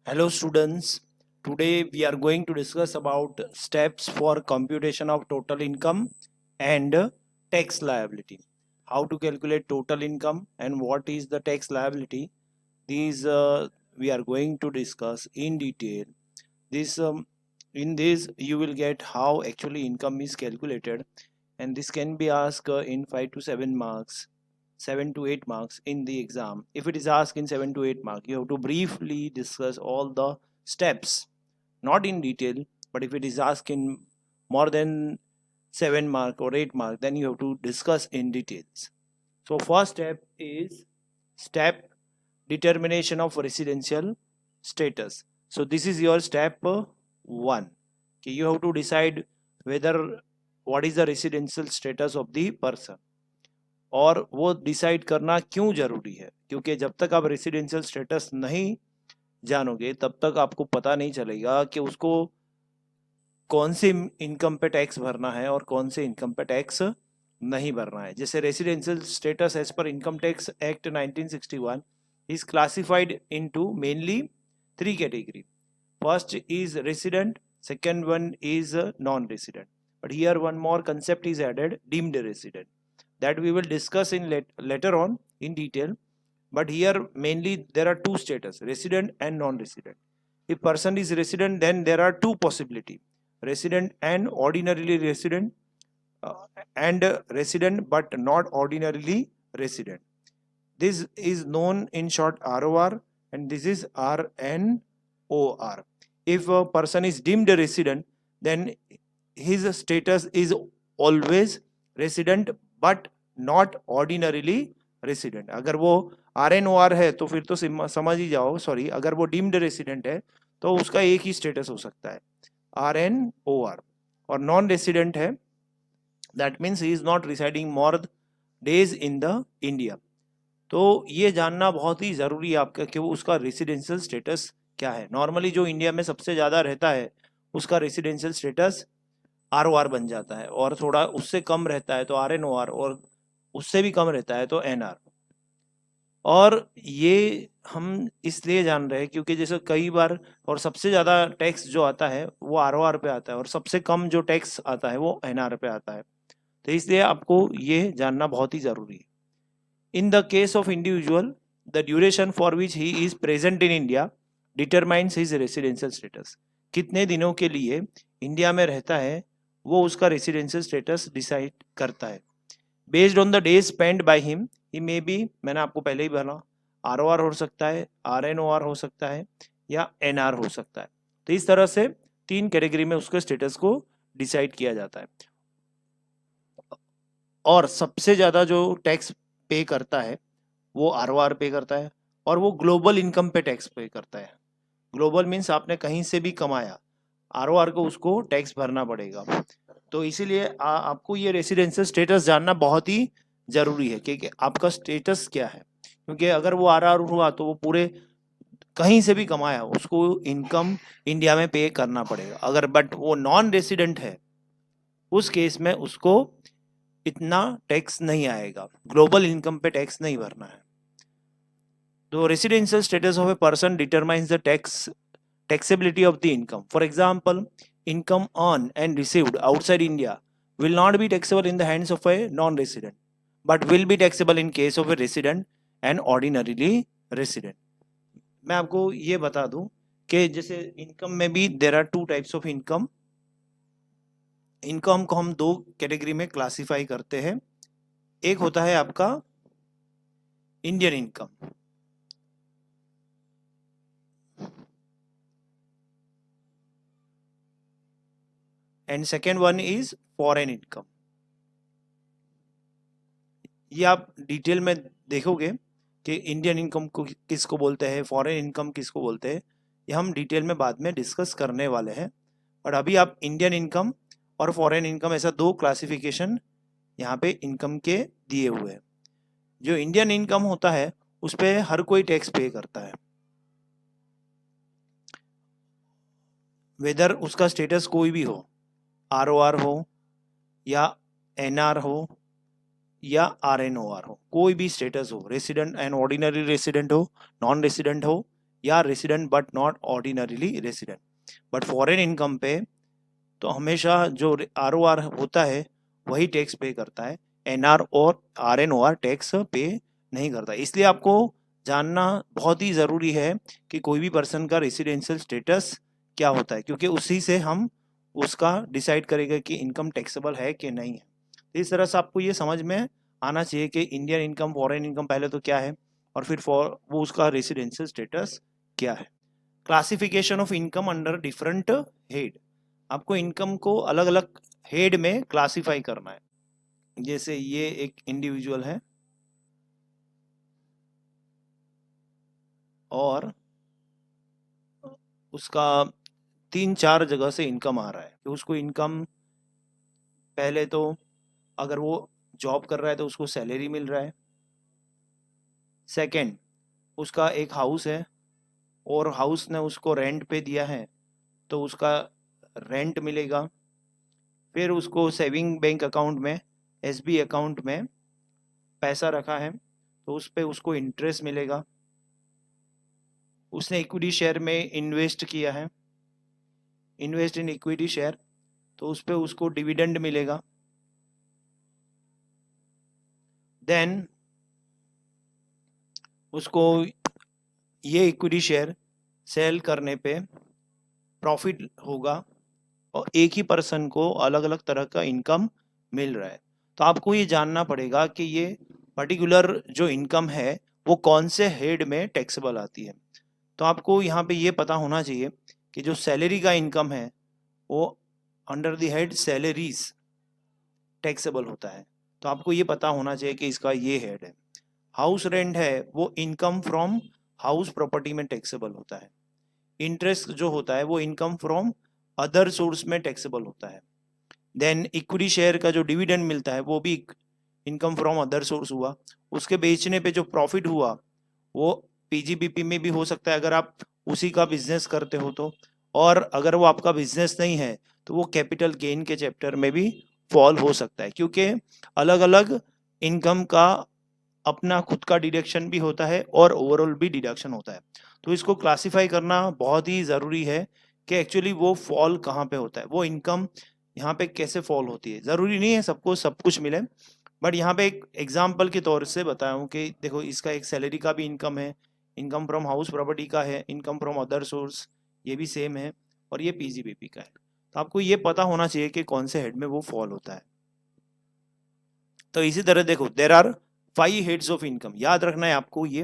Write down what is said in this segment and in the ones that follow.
Hello students, today we are going to discuss about steps for computation of total income and tax liability. How to calculate total income and what is the tax liability. These we are going to discuss in detail. This In this you will get how actually income is calculated, and this can be asked in 5 to 7 marks, 7 to 8 marks in the exam. If it is asked in 7 to 8 mark, you have to briefly discuss all the steps, not in detail. But if it is asked in more than 7 mark or 8 mark, then you have to discuss in details. So first step is step determination of residential status. So this is your step 1. Okay, you have to decide whether what is the residential status of the person, और वो decide करना क्यों जरूरी है, क्योंकि जब तक आप रेसिडेंशियल स्टेटस नहीं जानोगे तब तक आपको पता नहीं चलेगा कि उसको कौन से इनकम पे टैक्स भरना है और कौन से इनकम पे टैक्स नहीं भरना है. जैसे रेसिडेंशियल स्टेटस एज पर income tax act 1961 is classified into mainly 3 category. First is resident, second one is non-resident. But here one more concept is added, deemed resident, that we will discuss in later on in detail. But here mainly there are two status, resident and non-resident. If person is resident, then there are two possibility, resident and ordinarily resident, and resident but not ordinarily resident. This is known in short ROR, and this is RNOR. If a person is deemed a resident, then his status is always resident but not ordinarily resident. अगर वो RNOR है तो फिर तो समझ ही जाओ, sorry, अगर वो डीम्ड रेसिडेंट है तो उसका एक ही स्टेटस हो सकता है, RNOR. और नॉन रेसिडेंट है, that means he is not residing more days in the India. तो ये जानना बहुत ही ज़रूरी है आपका कि वो उसका रेसिडेंशियल स्टेटस क्या है. नॉर्मली जो इंडिया में सबसे ज़्यादा रहता है उसका रेसिडेंशियल स्टेटस ROR बन जाता है, और थोड़ा उससे कम रहता है तो RNOR, और उससे भी कम रहता है तो NR. और ये हम इसलिए जान रहे हैं क्योंकि जैसे कई बार, और सबसे ज़्यादा टैक्स जो आता है वो ROR पे आता है, और सबसे कम जो टैक्स आता है वो NR पे आता है. तो इसलिए आपको ये जानना बहुत ही ज़रूरी है. In the case of individual, the duration for which he is present in India determines his residential status. कितने दिनों के लिए इंडिया में रहता है वो उसका रेसिडेंशियल स्टेटस डिसाइड करता है. Based on the days spend by him, he may be, मैंने आपको पहले ही बोला, ROR हो सकता है, RNOR हो सकता है, या NR हो सकता है. तो इस तरह से 3 कैटेगरी में उसके स्टेटस को डिसाइड किया जाता है. और सबसे ज़्यादा जो टैक्स पे करता है वो ROR पे करता है, और वो ग्लोबल इनकम पे टैक्स पे करता है. ग्लोबल मीन्स आपने कहीं से भी कमाया, ROR को उसको टैक्स भरना पड़ेगा. तो इसीलिए आपको ये रेसिडेंशियल स्टेटस जानना बहुत ही ज़रूरी है कि आपका स्टेटस क्या है, क्योंकि अगर वो ROR हुआ तो वो पूरे कहीं से भी कमाया उसको इनकम इंडिया में पे करना पड़ेगा. अगर बट वो नॉन रेसिडेंट है उस केस में उसको इतना टैक्स नहीं आएगा, ग्लोबल इनकम पे टैक्स नहीं भरना है. तो residential status of a person determines the taxability of the income. For example, income earned and received outside India will not be taxable in the hands of a non-resident, but will be taxable in case of a resident and ordinarily resident. मैं आपको ये बता दूं कि जैसे income में भी there are 2 types of income. Income को हम 2 कैटेगरी में क्लासिफाई करते हैं. एक होता है आपका Indian income, and second one is foreign income. ये आप डिटेल में देखोगे कि इंडियन इनकम को किसको बोलते हैं, फॉरेन इनकम किसको बोलते हैं, ये हम डिटेल में बाद में डिस्कस करने वाले हैं. और अभी आप इंडियन इनकम और फॉरेन इनकम, ऐसा 2 क्लासिफिकेशन यहाँ पे इनकम के दिए हुए हैं. जो इंडियन इनकम होता है उस पर हर कोई टैक्स पे करता है, वेदर उसका स्टेटस कोई भी हो, ROR हो या NR हो या RNOR हो, कोई भी स्टेटस हो, रेसिडेंट एंड ऑर्डिनरी रेसिडेंट हो, नॉन रेसिडेंट हो या resident but not ordinarily resident. But foreign income पे तो हमेशा जो ROR होता है वही टैक्स पे करता है, NR और RNOR टैक्स पे नहीं करता। इसलिए आपको जानना बहुत ही ज़रूरी है कि कोई भी पर्सन का रेसिडेंशियल स्टेटस क्या होता है, क्योंकि उसी से हम उसका डिसाइड करेंगे कि इनकम टैक्सेबल है कि नहीं है। इस तरह से आपको ये समझ में आना चाहिए कि इंडियन इनकम, फॉरेन इनकम पहले तो क्या है, और फिर वो उसका रेसिडेंशियल स्टेटस क्या है। Classification of income under different head. आपको इनकम को अलग अलग हेड में क्लासिफाई करना है। जैसे ये एक इंडिविजुअल है और उसका 3-4 जगह से इनकम आ रहा है, तो उसको इनकम पहले तो अगर वो जॉब कर रहा है तो उसको सैलरी मिल रहा है। सेकंड, उसका एक हाउस है और हाउस ने उसको रेंट पे दिया है तो उसका रेंट मिलेगा। फिर उसको सेविंग बैंक अकाउंट में, SB अकाउंट में पैसा रखा है तो उस पे उसको इंटरेस्ट मिलेगा। उसने इक्विटी शेयर में इन्वेस्ट किया है, इन्वेस्ट इन इक्विटी शेयर, तो उस पे उसको डिविडेंड मिलेगा। देन उसको ये इक्विटी शेयर सेल करने पे प्रॉफिट होगा और एक ही पर्सन को अलग अलग तरह का इनकम मिल रहा है। तो आपको ये जानना पड़ेगा कि ये पर्टिकुलर जो इनकम है वो कौन से हेड में टैक्सेबल आती है। तो आपको यहाँ पे ये पता होना चाहिए कि जो सैलरी का इनकम है वो under the head salaries taxable होता है। तो आपको ये पता होना चाहिए कि इसका ये हेड है। हाउस रेंट है वो इनकम फ्रॉम हाउस प्रॉपर्टी में टैक्सेबल होता है। इंटरेस्ट जो होता है वो इनकम फ्रॉम अदर सोर्स में टैक्सेबल होता है। देन इक्विटी शेयर का जो डिविडेंड मिलता है वो भी इनकम फ्रॉम अदर सोर्स हुआ। उसके बेचने पे जो प्रॉफिट हुआ वो PGBP में भी हो सकता है अगर आप उसी का बिजनेस करते हो तो, और अगर वो आपका बिजनेस नहीं है तो वो कैपिटल गेन के चैप्टर में भी फॉल हो सकता है, क्योंकि अलग अलग इनकम का अपना खुद का डिडक्शन भी होता है और ओवरऑल भी डिडक्शन होता है। तो इसको क्लासिफाई करना बहुत ही ज़रूरी है कि एक्चुअली वो फॉल कहाँ पे होता है, वो इनकम यहाँ पे कैसे फॉल होती है। ज़रूरी नहीं है सबको सब कुछ मिले, बट यहाँ पे एक एग्जाम्पल के तौर से बताया हूँ कि देखो इसका एक सैलरी का भी इनकम है, इनकम फ्रॉम हाउस प्रॉपर्टी का है, इनकम फ्रॉम अदर सोर्स ये भी सेम है, और ये PGBP का है। तो आपको ये पता होना चाहिए कि कौन से हेड में वो फॉल होता है। तो इसी तरह देखो there are 5 heads of income. याद रखना है आपको ये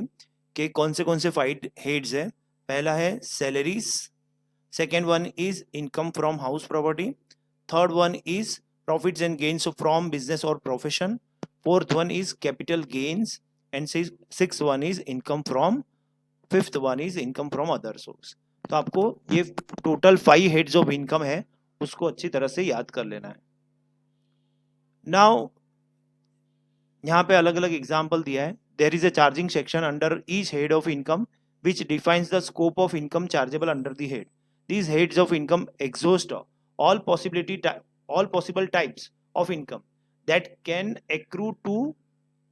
कि कौन से 5 हेड्स है। पहला है salaries, second one is income from house property, third one is profits and gains from business और profession, fourth one is capital gains, and six one is income from, fifth one is income from other source. तो आपको ये total 5 heads of income है, उसको अच्छी तरह से याद कर लेना है। नाउ यहाँ पे अलग अलग एग्जाम्पल दिया है। There is a charging section under each head of income which defines the scope of income chargeable under the head. These heads of income exhaust all possible types of income that can accrue to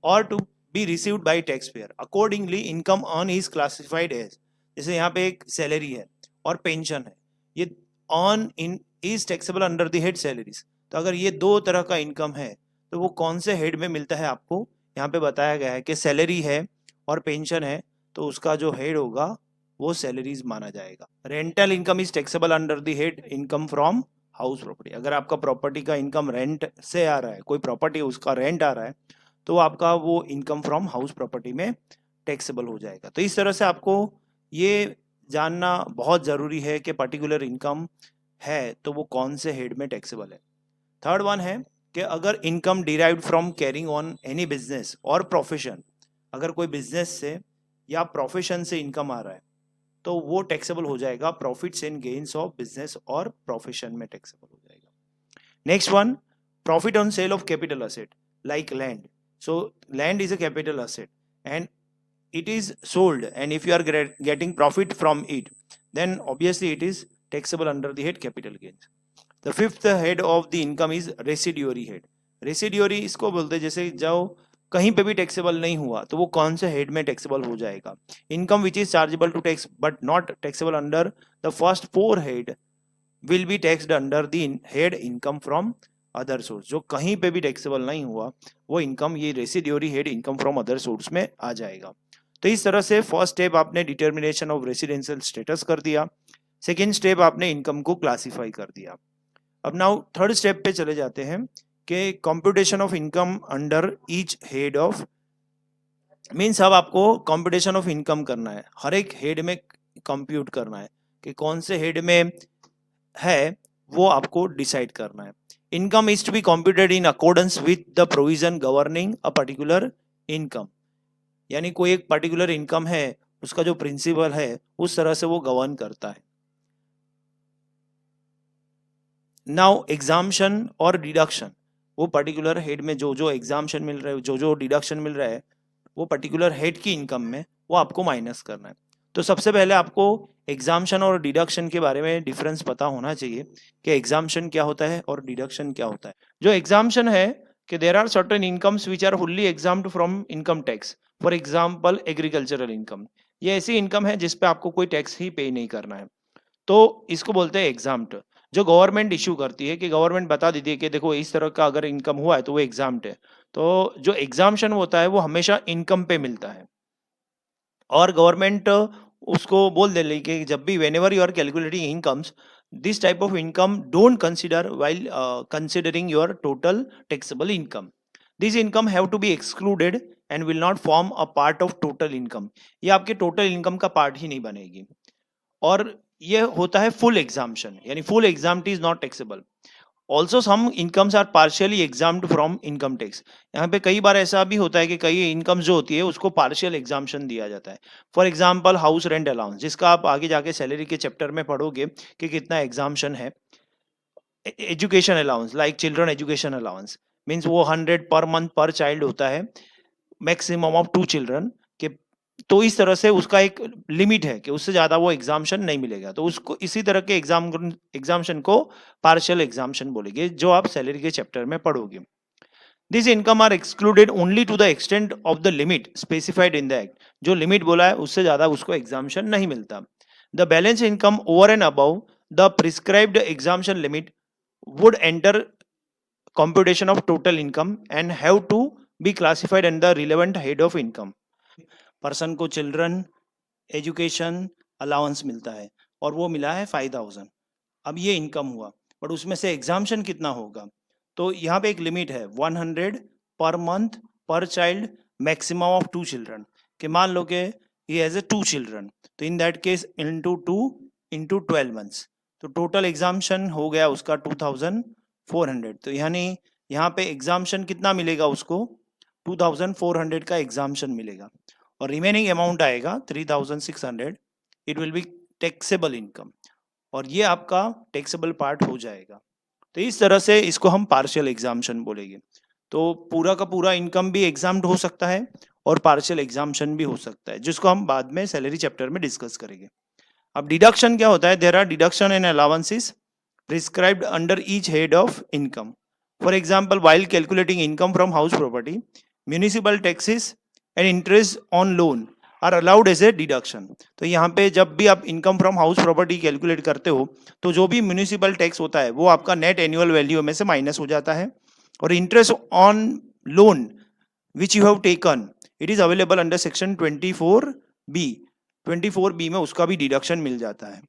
or to be received by taxpayer. Accordingly, income earned is classified as, जैसे यहाँ पे एक salary है और pension है, ये earn in is taxable under the head salaries। तो अगर ये दो तरह का इनकम है तो वो कौन से हेड में मिलता है, आपको यहाँ पे बताया गया है कि सैलरी है और पेंशन है तो उसका जो हेड होगा वो सैलरीज माना जाएगा। Rental income is taxable under the head income from house property. अगर आपका प्रॉपर्टी का इनकम रेंट से आ रहा है, कोई प्रॉपर्टी उसका रेंट आ रहा है तो आपका वो इनकम फ्रॉम हाउस प्रॉपर्टी में टैक्सेबल हो जाएगा। तो इस तरह से आपको ये जानना बहुत ज़रूरी है कि पर्टिकुलर इनकम है तो वो कौन से हेड में टैक्सेबल है। थर्ड वन है कि अगर income derived from carrying on any business और प्रोफेशन, अगर कोई बिजनेस से या प्रोफेशन से इनकम आ रहा है तो वो टैक्सेबल हो जाएगा, profits and gains of business और प्रोफेशन में टैक्सेबल हो जाएगा। Next one, profit on sale of capital asset like land. So land is a capital asset and it is sold, and if you are getting profit from it then obviously it is taxable under the head capital gains। The fifth head of the income is residuary head। residuary इसको बोलते हैं जैसे जो कहीं पे भी taxable नहीं हुआ तो वो कौन से हेड में टैक्सेबल हो जाएगा? Income which is chargeable to tax but not taxable under the first 4 head will be taxed under the head income from other source. जो कहीं पे भी टैक्सेबल नहीं हुआ वो इनकम ये residuary head income from other source में आ जाएगा। तो इस तरह से फर्स्ट स्टेप आपने डिटर्मिनेशन ऑफ रेसिडेंशियल स्टेटस कर दिया, सेकेंड स्टेप आपने इनकम को क्लासिफाई कर दिया। अब नाउ थर्ड स्टेप पे चले जाते हैं कि computation of income under each head of, means अब आपको कंप्यूटेशन ऑफ इनकम करना है, हर एक हेड में कंप्यूट करना है कि कौन से हेड में है वो आपको डिसाइड करना है। Income is to be computed in accordance with the provision governing a particular income, यानी कोई एक पर्टिकुलर इनकम है उसका जो प्रिंसिपल है उस तरह से वो गवर्न करता है। नाउ एग्जाम्शन और डिडक्शन, वो पर्टिकुलर हेड में जो जो एग्जाम्शन मिल रहा है, जो जो डिडक्शन मिल रहा है, वो पर्टिकुलर हेड की इनकम में वो आपको माइनस करना है। तो सबसे पहले आपको एग्जाम्शन और डिडक्शन के बारे में डिफरेंस पता होना चाहिए कि एग्जाम्शन क्या होता है और डिडक्शन क्या होता है। जो एग्जाम्शन है कि there are certain incomes which are fully exempted from income tax, for example agricultural income, ये ऐसी इनकम है जिस पे आपको कोई टैक्स ही पे नहीं करना है, तो इसको बोलते हैं एग्जाम्ड। जो गवर्नमेंट इशू करती है कि गवर्नमेंट बता देती है कि देखो इस तरह का अगर इनकम हुआ है तो वो एग्जाम्ड है, तो जो एग्जाम्शन होता है वो हमेशा इनकम पे मिलता है। और गवर्नमेंट उसको बोल दे रही कि जब भी whenever you are calculating incomes, this type of income don't consider while considering your total taxable income. This income have to be excluded and will not form a part of total income. ये आपके total income का part ही नहीं बनेगी। और ये होता है full exemption, यानी full exempt is not taxable. Also some incomes are partially exempted from income tax. यहाँ पे कई बार ऐसा भी होता है कि कई इनकम जो होती है उसको पार्शियल एग्जाम्शन दिया जाता है। For example house rent allowance, जिसका आप आगे जाके सैलरी के चैप्टर में पढ़ोगे कि कितना एग्जाम्शन है। Education allowance like children education allowance means वो 100 पर मंथ पर चाइल्ड होता है, मैक्सिमम ऑफ 2 चिल्ड्रन के। तो इस तरह से उसका एक लिमिट है कि उससे ज्यादा वो एग्जाम्शन नहीं मिलेगा, तो उसको इसी तरह के एग्जाम्शन को पार्शियल एग्जाम्शन बोलेंगे, जो आप सैलरी के चैप्टर में पढ़ोगे। This income are excluded only to the extent of the limit specified in the act, जो लिमिट बोला है उससे ज्यादा उसको एग्जाम्शन नहीं मिलता। The balance income over and above the prescribed exemption limit would enter computation of total income and have to be classified under the relevant head of income. Person को children education allowance मिलता है और वो मिला है 5000, अब ये income हुआ, बट उसमें से एग्जाम्शन कितना होगा? तो यहाँ पे एक लिमिट है 100 पर मंथ पर चाइल्ड, मैक्सिमम ऑफ 2 चिल्ड्रन, कि मान लो कि ही हैज ए 2 चिल्ड्रन, तो in that case into 2 into 12 months, तो टोटल एग्जाम्शन हो गया उसका 2400। तो यानी यहाँ पे एग्जाम्शन कितना मिलेगा उसको? 2400 का एग्जाम्शन मिलेगा और रिमेनिंग अमाउंट आएगा 3600, it will be taxable income, और ये आपका टैक्सेबल पार्ट हो जाएगा। तो इस तरह से इसको हम पार्शियल एग्जाम्शन बोलेंगे। तो पूरा का पूरा इनकम भी एग्जाम्ड हो सकता है और पार्शियल एग्जाम्शन भी हो सकता है, जिसको हम बाद में सैलरी चैप्टर में डिस्कस करेंगे। अब डिडक्शन क्या होता है? There are deduction and allowances prescribed under each head of income. For example, while calculating income from house property, municipal taxes and interest on loan are allowed as a deduction. तो यहाँ पे जब भी आप income from house property calculate करते हो तो जो भी म्यूनिसिपल टैक्स होता है वो आपका नेट एनुअल वैल्यू में से माइनस हो जाता है, और interest on loan which you have taken it is available under section 24B। 24B में उसका भी डिडक्शन मिल जाता है।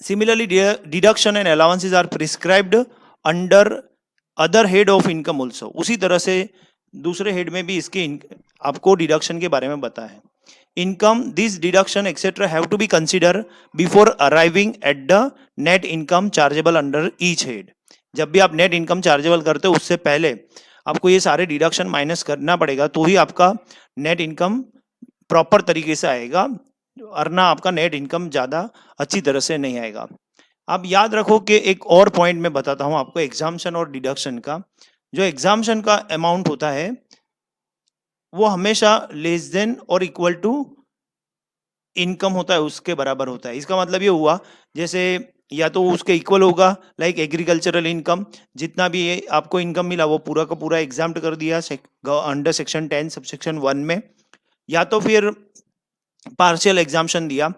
Similarly, deduction and allowances are prescribed under other head of income also. उसी तरह से दूसरे हेड में भी इसके आपको डिडक्शन के बारे में बता है। Income, this deduction etc. have to be considered before arriving at the net income chargeable under each head. जब भी आप नेट इनकम चार्जेबल करते हो उससे पहले आपको ये सारे डिडक्शन माइनस करना पड़ेगा, तो ही आपका नेट इनकम प्रॉपर तरीके से आएगा, वरना आपका नेट इनकम ज्यादा अच्छी तरह से नहीं आएगा। आप याद रखो कि एक और पॉइंट मैं बताता हूं आपको एग्जाम्शन और डिडक्शन का। जो एग्जाम्शन का अमाउंट होता है वो हमेशा लेस देन और इक्वल टू इनकम होता है, उसके बराबर होता है। इसका मतलब ये हुआ जैसे या तो उसके इक्वल होगा, लाइक एग्रीकल्चरल इनकम, जितना भी ये आपको इनकम मिला वो पूरा का पूरा एग्जाम्प्ट कर दिया अंडर सेक्शन 10 सबसेक्शन 1 में, या तो फिर पार्शियल एग्जाम्पशन दिया,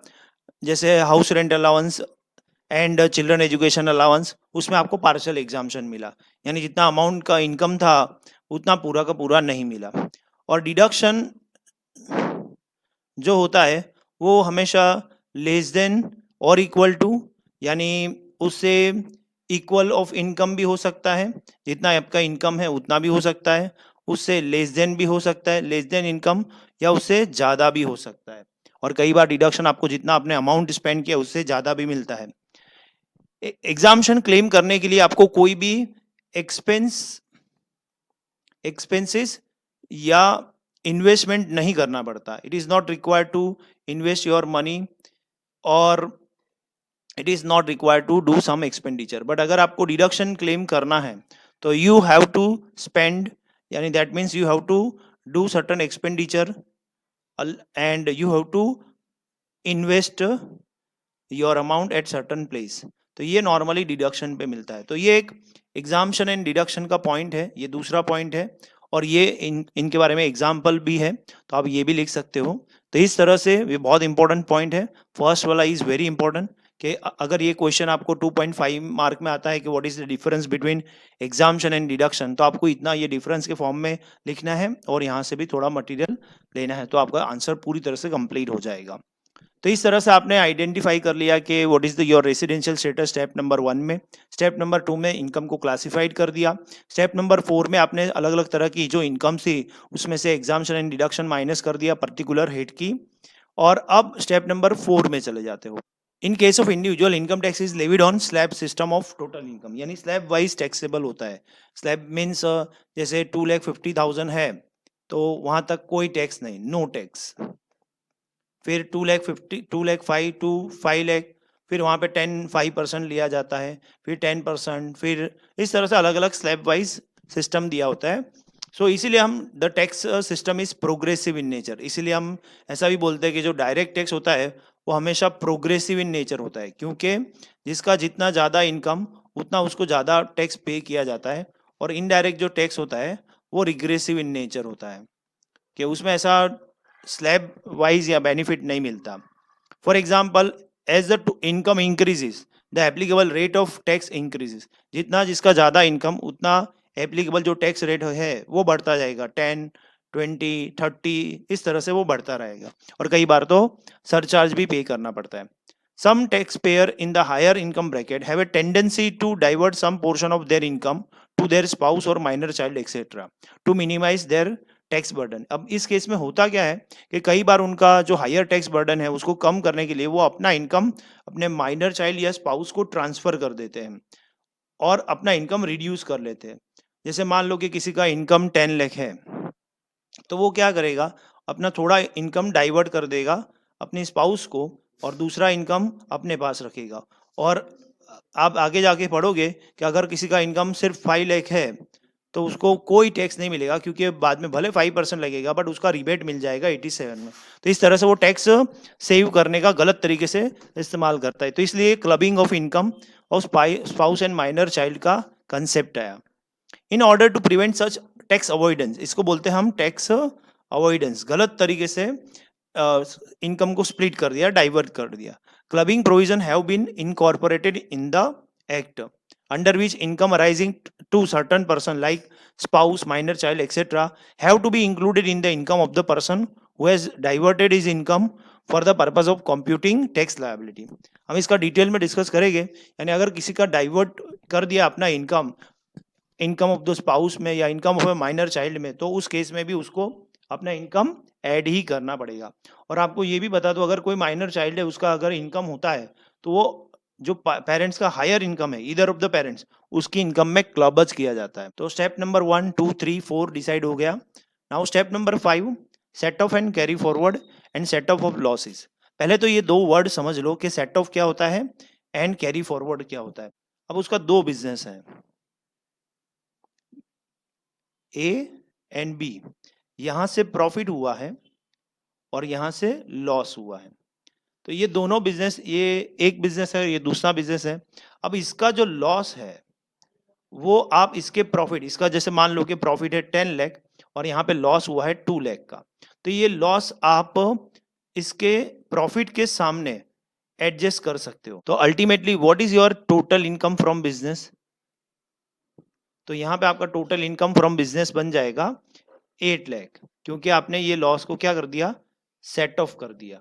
जैसे house rent allowance and children education allowance, उसमें आपको पार्शियल एग्जाम्पशन मिला, यानी जितना अमाउंट का इनकम था उतना पूरा का पूरा नहीं मिला। और डिडक्शन जो होता है वो हमेशा लेस देन और इक्वल टू, यानी उससे इक्वल ऑफ इनकम भी हो सकता है, जितना आपका इनकम है उतना भी हो सकता है, उससे लेस देन भी हो सकता है, लेस देन इनकम, या उससे ज़्यादा भी हो सकता है। और कई बार डिडक्शन आपको जितना आपने अमाउंट स्पेंड किया उससे ज़्यादा भी मिलता है। एग्जाम्पशन क्लेम करने के लिए आपको कोई भी एक्सपेंसेस या इन्वेस्टमेंट नहीं करना पड़ता। It is not required to invest your money और it is not required to do some expenditure. But अगर आपको डिडक्शन क्लेम करना है तो यू हैव टू स्पेंड, यानी that means you have to do certain expenditure and you have to invest your amount at certain place. तो ये normally deduction पे मिलता है। तो ये एक एग्जाम्पशन एंड डिडक्शन का पॉइंट है, ये दूसरा पॉइंट है, और ये इनके बारे में एग्जाम्पल भी है, तो आप ये भी लिख सकते हो। तो इस तरह से ये बहुत इंपॉर्टेंट पॉइंट है। फर्स्ट वाला इज वेरी इंपॉर्टेंट कि अगर ये क्वेश्चन आपको 2.5 मार्क में आता है कि what is the difference between exemption and deduction, तो आपको इतना ये डिफरेंस के फॉर्म में लिखना है और यहाँ से भी थोड़ा मटेरियल लेना है, तो आपका आंसर पूरी तरह से कंप्लीट हो जाएगा। तो इस तरह से आपने आइडेंटिफाई कर लिया कि what is the your residential status step number 1 में। स्टेप नंबर 2 में इनकम को क्लासिफाइड कर दिया। स्टेप नंबर 4 में आपने अलग अलग तरह की जो इनकम थी उसमें से एग्जाम्पशन एंड डिडक्शन माइनस कर दिया पर्टिकुलर हेड की। और अब स्टेप नंबर 4 में चले जाते हो। In case of individual income tax is levied on slab system of total income, यानी स्लैब वाइज टैक्सेबल होता है। स्लैब मीन्स जैसे 2,50,000 है तो वहां तक कोई टैक्स नहीं, नो टैक्स। फिर 2,05,000 टू 5,00,000, फिर वहाँ पे 5% लिया जाता है, फिर 10%, फिर इस तरह से अलग अलग स्लैब वाइज सिस्टम दिया होता है। सो इसीलिए हम the tax system is progressive in nature, इसीलिए हम ऐसा भी बोलते हैं कि जो डायरेक्ट टैक्स होता है वो हमेशा प्रोग्रेसिव इन नेचर होता है, क्योंकि जिसका जितना ज़्यादा इनकम उतना उसको ज़्यादा टैक्स पे किया जाता है। और इनडायरेक्ट जो टैक्स होता है वो रिग्रेसिव इन नेचर होता है, कि उसमें ऐसा स्लैब वाइज या बेनिफिट नहीं मिलता। For example, as the income increases the applicable rate of tax increases, जितना जिसका ज़्यादा इनकम उतना एप्लीकेबल जो टैक्स रेट है वो बढ़ता जाएगा, 10, 20, 30 इस तरह से वो बढ़ता रहेगा। और कई बार तो सरचार्ज भी पे करना पड़ता है। Some taxpayer in the higher income bracket have a tendency to divert some portion of their income to their spouse or minor child etc. to minimize their tax burden. अब इस केस में होता क्या है कि कई बार उनका जो हायर टैक्स बर्डन है उसको कम करने के लिए वो अपना इनकम अपने माइनर चाइल्ड या स्पाउस को ट्रांसफर कर देते हैं और अपना इनकम रिड्यूस कर लेते हैं। जैसे मान लो कि किसी का इनकम 10 लाख है, तो वो क्या करेगा, अपना थोड़ा इनकम डाइवर्ट कर देगा अपने स्पाउस को और दूसरा इनकम अपने पास रखेगा। और आप आगे जाके पढ़ोगे कि अगर किसी का इनकम सिर्फ 5 लाख है तो उसको कोई टैक्स नहीं मिलेगा, क्योंकि बाद में भले 5% लगेगा बट उसका रिबेट मिल जाएगा 87 में। तो इस तरह से वो टैक्स सेव करने का गलत तरीके से इस्तेमाल करता है। तो इसलिए क्लबिंग ऑफ इनकम और स्पाउस एंड माइनर चाइल्ड का कंसेप्ट आया। In order to prevent such tax avoidance, इसको बोलते हैं हम टैक्स अवॉइडेंस, गलत तरीके से इनकम को स्प्लिट कर दिया, डाइवर्ट कर दिया। Clubbing provision have been incorporated in the act under which income arising to certain person like spouse, minor child etcetera have to be included in the income of the person who has diverted his income for the purpose of computing tax liability. हम इसका detail में discuss करेंगे, यानी अगर किसी का divert कर दिया अपना इनकम ऑफ द स्पाउस में या income of A minor child में, तो उस केस में भी उसको अपना इनकम ऐड ही करना पड़ेगा। और आपको ये भी बता दो, अगर कोई माइनर चाइल्ड है उसका अगर इनकम होता है तो वो जो पेरेंट्स का हायर इनकम है, ईदर ऑफ द पेरेंट्स, उसकी इनकम में क्लबज किया जाता है। तो स्टेप नंबर 1, 2, 3, 4 डिसाइड हो गया। Now step number 5, set off and carry forward and set of losses. पहले तो ये दो वर्ड समझ लो कि सेट ऑफ क्या होता है एंड कैरी फॉरवर्ड क्या होता है। अब उसका दो बिजनेस है, ए एंड बी, यहां से प्रॉफिट हुआ है और यहां से लॉस हुआ है। तो ये दोनों बिजनेस, ये एक बिजनेस है, ये दूसरा बिजनेस है। अब इसका जो लॉस है वो आप इसके प्रॉफिट, इसका जैसे मान लो कि प्रॉफिट है 10 लाख और यहाँ पे लॉस हुआ है 2 लाख का, तो ये लॉस आप इसके प्रॉफिट के सामने एडजस्ट कर सकते हो। तो ultimately what is your total income from business? तो यहाँ पे आपका टोटल इनकम फ्रॉम बिजनेस बन जाएगा 8 लाख, क्योंकि आपने ये लॉस को क्या कर दिया, सेट ऑफ कर दिया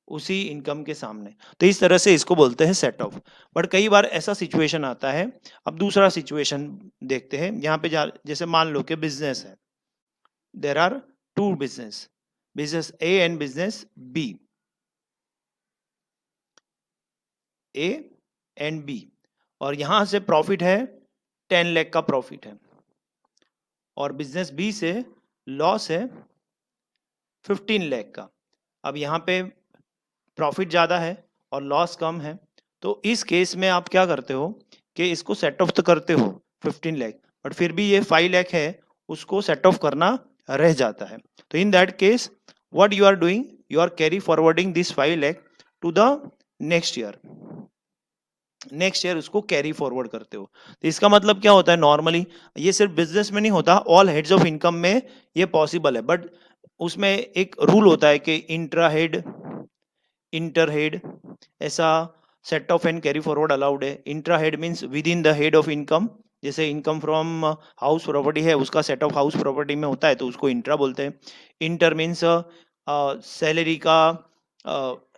उसी इनकम के सामने। तो इस तरह से इसको बोलते हैं सेट ऑफ। बट कई बार ऐसा सिचुएशन आता है, अब दूसरा सिचुएशन देखते हैं। यहाँ पे जैसे मान लो कि बिजनेस है, there are two business, business A and business B, A and B, और यहां से प्रॉफिट है 10 लाख का प्रॉफिट है, और बिजनेस बी से लॉस है 15 लाख का। अब यहाँ पे प्रॉफिट ज़्यादा है और लॉस कम है, तो इस केस में आप क्या करते हो कि इसको सेट ऑफ तो करते हो 15 लाख, बट फिर भी ये 5 लाख है, उसको सेट ऑफ करना रह जाता है। तो in that case what you are doing, you are carry forwarding this 5 lakh to the next year, next year उसको कैरी फॉरवर्ड करते हो। तो इसका मतलब क्या होता है, नॉर्मली ये सिर्फ बिजनेस में नहीं होता, ऑल हेड्स ऑफ इनकम में ये पॉसिबल है, बट उसमें एक रूल होता है कि इंट्रा हेड, इंटर हेड, ऐसा set off and carry forward allowed है। Intra head means within the head of income, जैसे इनकम फ्रॉम हाउस प्रॉपर्टी है, उसका सेट ऑफ हाउस प्रॉपर्टी में होता है तो उसको इंट्रा बोलते हैं। इंटर मीन्स सैलरी का,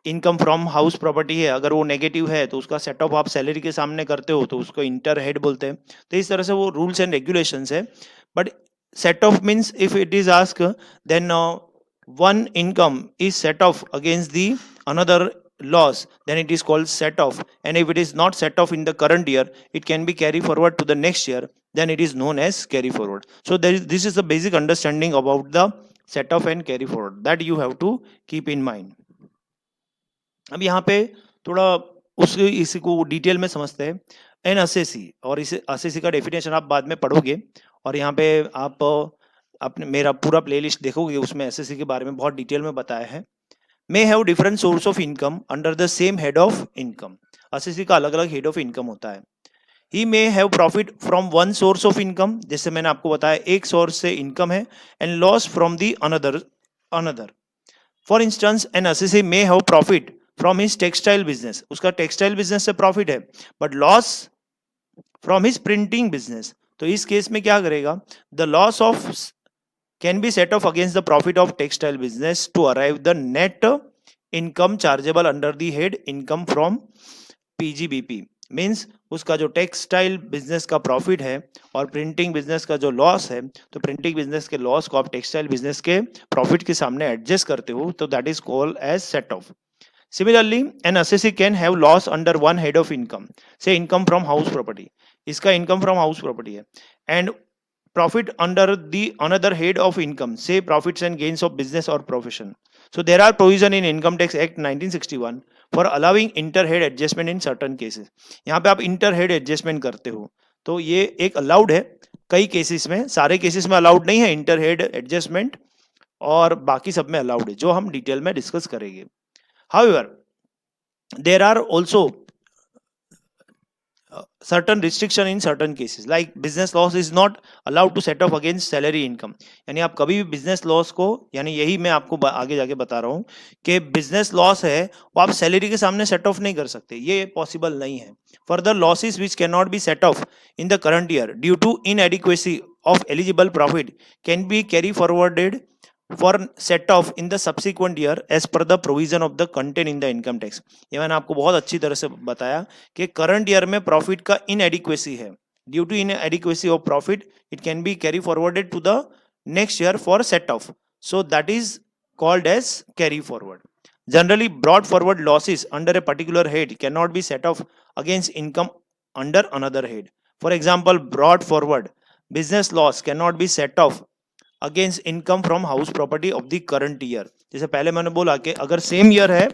इनकम फ्रॉम हाउस प्रॉपर्टी है, अगर वो नेगेटिव है तो उसका सेट ऑफ आप सैलरी के सामने करते हो तो उसको इंटर हेड बोलते हैं। तो इस तरह से वो रूल्स एंड रेगुलेशंस है। But set off means if it is ask then one income is set off against the another loss, then it is called set off. And if it is not set off in the current year, it can be carry forward to the next year, then it is known as carry forward. So this is the basic understanding about the set off and carry forward that you have to keep in mind. अब यहाँ पे थोड़ा उस इसी को detail में समझते हैं। एन असेसी, और इसे असेसी का डेफिनेशन आप बाद में पढ़ोगे, और यहाँ पे आप अपने मेरा पूरा प्लेलिस्ट देखोगे, उसमें एसएससी के बारे में बहुत डिटेल में बताया है। May have different source of income under the same head of income, assessee का अलग अलग हेड ऑफ इनकम होता है। He may have profit from one source of income, जैसे मैंने आपको बताया एक सोर्स से इनकम है, and loss from the another. For instance an assessee may have profit from his textile business, उसका टेक्सटाइल बिजनेस से प्रॉफिट है, but loss from his printing business. तो इस केस में क्या करेगा, the loss of can be set off against the profit of textile business to arrive the net income chargeable under the head income from PGBP। Means उसका जो textile business का profit है और प्रिंटिंग बिजनेस का जो loss है, तो printing business के लॉस को आप टेक्सटाइल बिजनेस के प्रॉफिट के सामने एडजस्ट करते हो, तो that is called as set off. Similarly, an assessee can have loss under one head of income, say income from house property, इसका income from house property है, and profit under the another head of income, say profits and gains of business or profession. So there are provision in Income Tax Act 1961 for allowing inter-head adjustment in certain cases. यहाँ पे आप inter-head adjustment करते हो, तो ये एक allowed है कई केसेस में, सारे केसेस में allowed नहीं है inter-head adjustment, और बाकी सब में allowed है, जो हम डिटेल में डिस्कस करेंगे। However, there are also certain restriction in certain cases, like business loss is not allowed to set off against salary income। यानी आप कभी भी बिजनेस लॉस को, यानी यही मैं आपको आगे जाके बता रहा हूँ कि बिजनेस लॉस है वो आप सैलरी के सामने सेट ऑफ नहीं कर सकते, ये पॉसिबल नहीं है। Further losses which can not be set off in the current year due to inadequacy of eligible profit can be carry forwarded for set off in the subsequent year as per the provision of the content in the income tax। ये मैंने आपको बहुत अच्छी तरह से बताया कि current year में प्रॉफिट का इनएडिक्वेसी है, due to inadequacy of profit it can be carry forwarded to the next year for set off, so that is called as carry forward. Generally brought forward losses under a particular head can not be set off against income under another head. For example, brought forward business loss can not be set off against income from house property of the current year. जैसे पहले मैंने बोला कि अगर same year है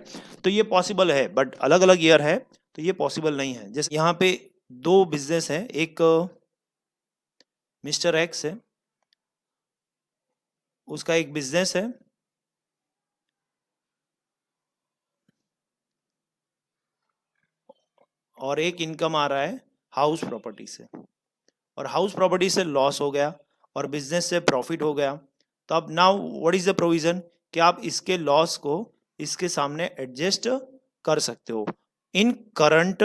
तो ये possible है, बट अलग अलग ईयर है तो ये पॉसिबल नहीं है। जैसे यहाँ पे दो बिजनेस है, एक मिस्टर एक्स है, उसका एक बिजनेस है, और एक इनकम आ रहा है हाउस प्रॉपर्टी से, और हाउस प्रॉपर्टी से लॉस हो गया और बिजनेस से प्रॉफिट हो गया। तो अब now what is the provision कि आप इसके लॉस को इसके सामने एडजस्ट कर सकते हो इन करंट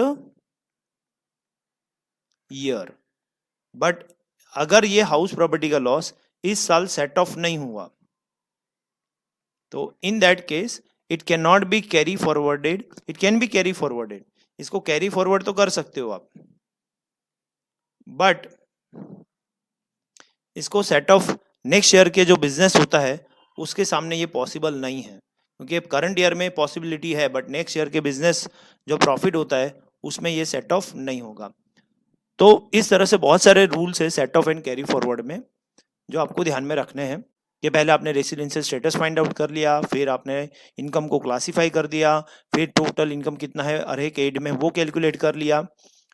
ईयर। बट अगर ये हाउस प्रॉपर्टी का लॉस इस साल सेट ऑफ नहीं हुआ तो in that case it can not B carry forwarded, it can be carry forwarded, इसको कैरी फॉरवर्ड तो कर सकते हो आप, बट इसको सेट ऑफ नेक्स्ट ईयर के जो बिजनेस होता है उसके सामने ये पॉसिबल नहीं है, क्योंकि करंट ईयर में पॉसिबिलिटी है बट नेक्स्ट ईयर के बिजनेस जो प्रॉफिट होता है उसमें ये सेट ऑफ नहीं होगा। तो इस तरह से बहुत सारे रूल्स है set off and carry forward में जो आपको ध्यान में रखने हैं कि पहले आपने रेसिडेंशियल स्टेटस फाइंड आउट कर लिया, फिर आपने इनकम को क्लासिफाई कर दिया, फिर टोटल इनकम कितना है हर एक एड में वो कैलकुलेट कर लिया,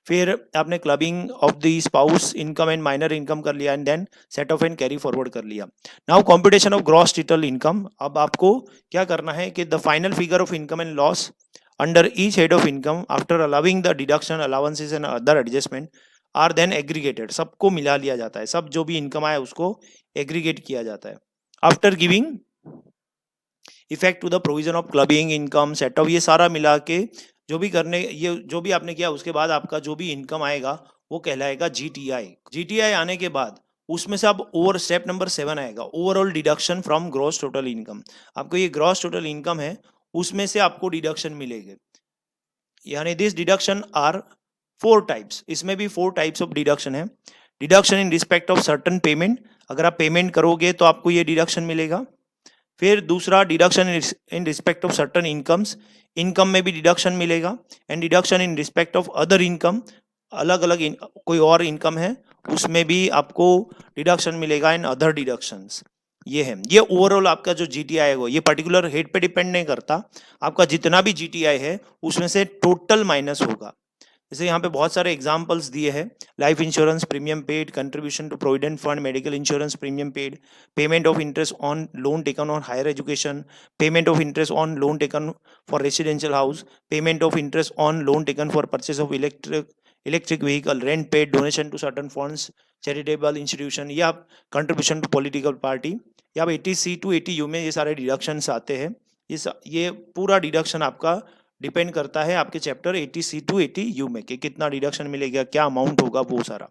फिर आपने clubbing of the spouse income and minor income कर लिया, and then set off and carry forward कर लिया। Now computation of gross total income. अब आपको क्या करना है कि the final figure of income and loss under each head of income after allowing the deduction allowances and other adjustment are then aggregated, सबको मिला लिया जाता है, सब जो भी इनकम आया उसको एग्रीगेट किया जाता है after giving effect to the provision of clubbing income set off, ये सारा मिला के जो भी करने ये जो भी आपने किया उसके बाद आपका जो भी इनकम आएगा वो कहलाएगा जीटीआई। जीटीआई आने के बाद उसमें से अब ओवर स्टेप नंबर 7 आएगा, overall deduction from gross total income. आपको ये ग्रॉस टोटल इनकम है उसमें से आपको डिडक्शन मिलेंगे, यानी दिस डिडक्शन आर 4 टाइप्स, इसमें भी 4 टाइप्स ऑफ डिडक्शन है। Deduction in respect of certain payment, अगर आप पेमेंट करोगे तो आपको ये डिडक्शन मिलेगा। फिर दूसरा deduction in respect of certain incomes, income में भी डिडक्शन मिलेगा। And deduction in respect of other income, अलग अलग कोई और इनकम है उसमें भी आपको डिडक्शन मिलेगा इन अदर डिडक्शंस। ये है, ये ओवरऑल आपका जो जीटीआई है ये पर्टिकुलर हेड पे डिपेंड नहीं करता, आपका जितना भी जीटीआई है उसमें से टोटल माइनस होगा। जैसे यहाँ पे बहुत सारे एग्जांपल्स दिए हैं, life insurance premium paid, contribution to provident fund, medical insurance premium paid, payment of interest on loan taken on higher education, payment of interest on loan taken for residential house, payment of interest on loan taken for purchase of electric vehicle, rent paid, donation to certain funds, charitable institution, या contribution to political party, या 80C to 80U में ये सारे deductions आते हैं। ये पूरा deduction आपका डिपेंड करता है आपके चैप्टर 80C टू 80U में कि कितना डिडक्शन मिलेगा, क्या अमाउंट होगा वो सारा,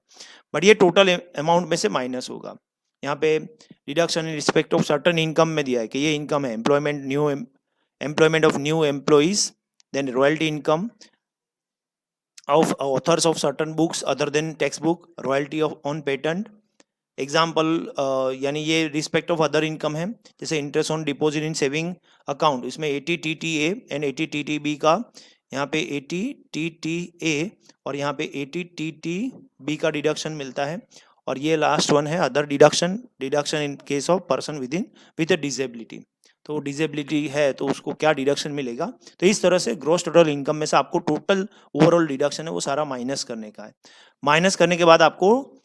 बट ये टोटल अमाउंट में से माइनस होगा। यहाँ पे deduction in respect of certain income में दिया है कि ये इनकम है employment of new employees, then royalty income of authors of certain books other than text book, royalty of on patent example, यानी ये रिस्पेक्ट ऑफ अदर इनकम है, जैसे interest on deposit in saving account, इसमें 80 TTA and 80 TTB का, यहाँ पे 80 TTA और यहाँ पे 80 TTB का डिडक्शन मिलता है। और ये लास्ट वन है other deduction in case of person with disability, तो डिसेबिलिटी है तो उसको क्या डिडक्शन मिलेगा। तो इस तरह से ग्रॉस टोटल इनकम में से आपको टोटल ओवरऑल डिडक्शन है वो सारा माइनस करने का है। माइनस करने के बाद आपको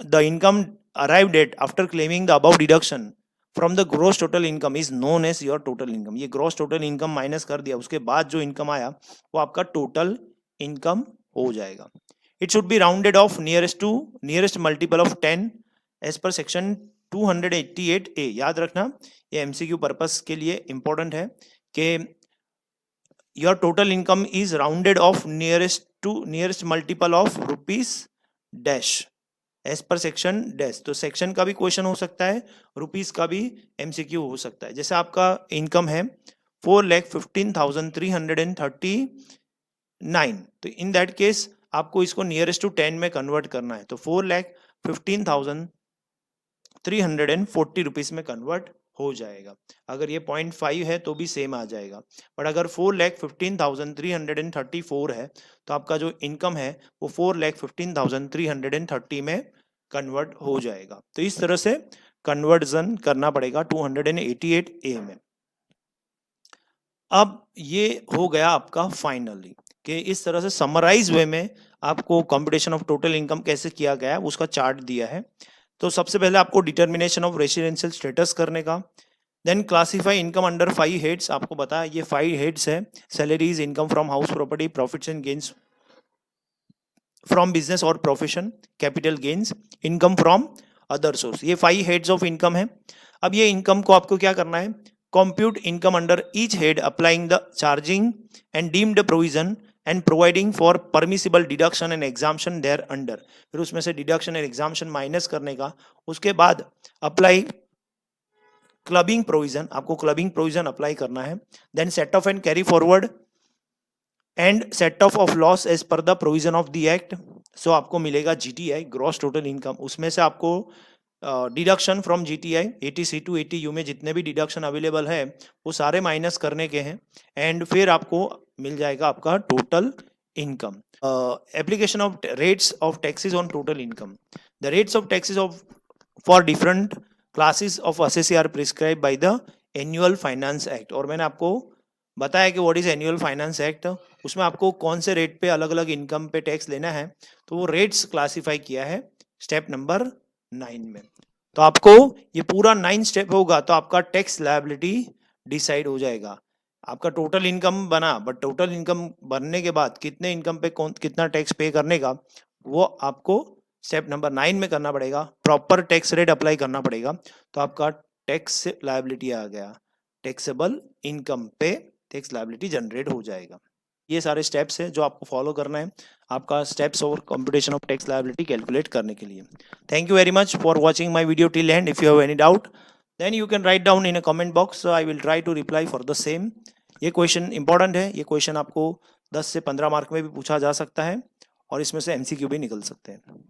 the income arrived at after claiming the above deduction from the gross total income is known as your total income। ये gross total income माइनस कर दिया उसके बाद जो इनकम आया वो आपका टोटल इनकम हो जाएगा। It should be rounded off nearest multiple of 10 as per section 288A। याद रखना ये एमसीक्यू पर्पस के लिए इंपॉर्टेंट है कि your total income is rounded off nearest multiple of rupees dash as per section dash. तो सेक्शन का भी क्वेश्चन हो सकता है, रुपीस का भी एमसीक्यू हो सकता है। जैसे आपका इनकम है 4,15,339, तो इन दैट केस आपको इसको नियरेस्ट टू 10 में कन्वर्ट करना है, तो 4,15,340 रुपीज में कन्वर्ट हो जाएगा। अगर ये 0.5 है तो भी सेम आ जाएगा, बट अगर 4,15,334 है तो आपका जो इनकम है वो 4,15,330 में कन्वर्ट हो जाएगा। तो इस तरह से कन्वर्जन करना पड़ेगा 288A में। अब ये हो गया आपका फाइनली कि इस तरह से समराइज वे में आपको कंप्यूटेशन ऑफ टोटल इनकम कैसे किया गया है उसका चार्ट दिया है। तो सबसे पहले आपको डिटर्मिनेशन ऑफ रेसिडेंशियल स्टेटस करने का, then classify income under 5 heads. आपको बताया ये 5 हेड्स है, salaries, income from house property, profits and gains from business और profession, capital gains, income from other source. ये 5 हेड्स ऑफ इनकम है। अब ये इनकम को आपको क्या करना है, compute income under each head applying the charging and deemed provision and providing for permissible deduction and exemption thereunder. फिर उसमें से डिडक्शन एंड एग्जाम्शन माइनस करने का, उसके बाद अप्लाई क्लबिंग प्रोविजन, आपको क्लबिंग प्रोविजन अप्लाई करना है। Then set off and carry forward and set off loss as per the provision of the act. So आपको मिलेगा जीटीआई, ग्रॉस टोटल इनकम। उसमें से आपको deduction from GTI 80C to 80U में जितने भी डिडक्शन अवेलेबल है वो सारे माइनस करने के हैं, एंड फिर आपको मिल जाएगा आपका total income. Application of rates of taxes on total income. The rates of taxes of for different classes of assessee are prescribed by the annual finance act. और मैंने आपको बताया कि what is annual finance act, उसमें आपको कौन से rate पे अलग अलग इनकम पे टैक्स लेना है, तो वो रेट्स क्लासिफाई किया है स्टेप नंबर 9 में। तो आपको ये पूरा 9 स्टेप होगा तो आपका टैक्स लायबिलिटी डिसाइड हो जाएगा। आपका टोटल इनकम बना, बट टोटल इनकम बनने के बाद कितने इनकम पे कौन कितना टैक्स पे करने का, वो आपको स्टेप नंबर 9 में करना पड़ेगा। प्रॉपर टैक्स रेट अप्लाई करना पड़ेगा, तो आपका टैक्स लायबिलिटी आ गया, टैक्सेबल इनकम पे टैक्स लायबिलिटी जनरेट हो जाएगा। ये सारे स्टेप्स हैं जो आपको फॉलो करना है आपका स्टेप्स और computation of tax liability calculate करने के लिए। Thank you very much for watching my video till end. If you have any doubt then you can write down in a comment box, I will try to reply for the same. ये question important है, ये question आपको 10 से 15 mark में भी पूछा जा सकता है और इसमें से MCQ भी निकल सकते हैं।